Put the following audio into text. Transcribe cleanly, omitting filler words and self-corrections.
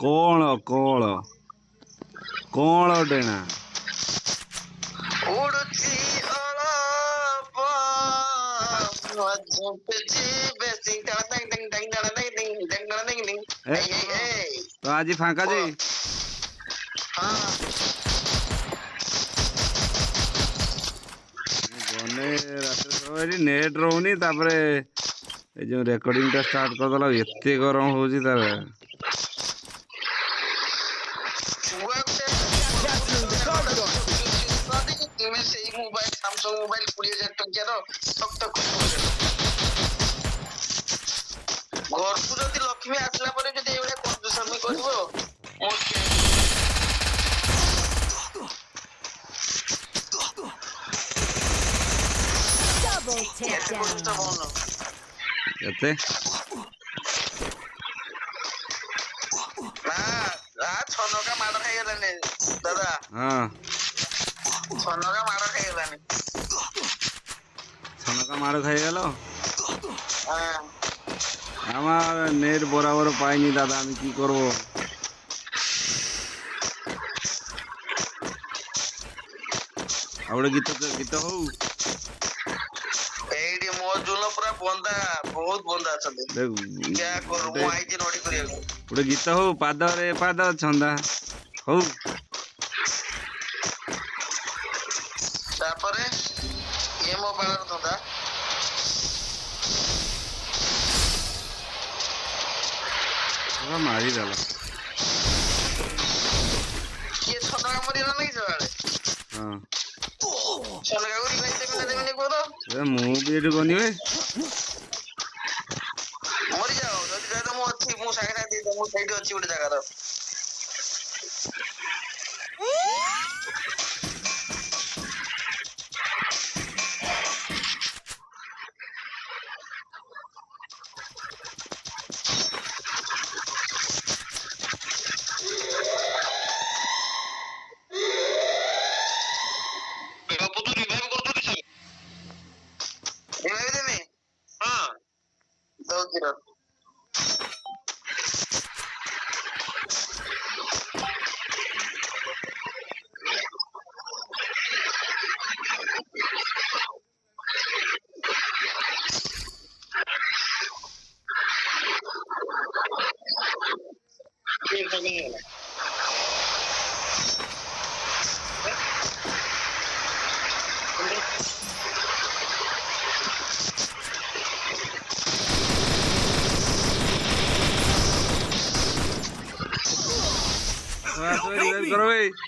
कोण कोण कोण डेणा तो आज फांका जी नेट रोनी जो रेकर्डिंग टा स्टार्ट कर दला एते गरम होजी तार मोबाइल सैमसंग मोबाइल 20,000 टंकार सख्त घर को जदि लक्ष्मी आसला परे जदि एवढे कंजूसमी करबो एते ना छनका मार खाई गेलानी दादा हां छनका मार खाई गेलानी छनका मार खाई गेलो हां আমার নেট বরাবর পাইনি দাদা আমি কি করব আউড়ে গীত হউ এইডি মজুল পুরা বন্ধা বহুত বন্ধা আছে দেখ क्या करू मु आइजे नडी करिया ওড়ে গীত হউ পাদ ছন্দা হউ তারপরে এ মোবাইল ধন্দা मारी डाला ये छनका मरी ना नहीं जवाले हां छनका गुरी भाई देमिने कोदो ए मु भी एटु गनिवे मरी जाओ जदी जाय तो मु अछि मु साइड दे मु साइड अछि उडे जगह रो करो भाई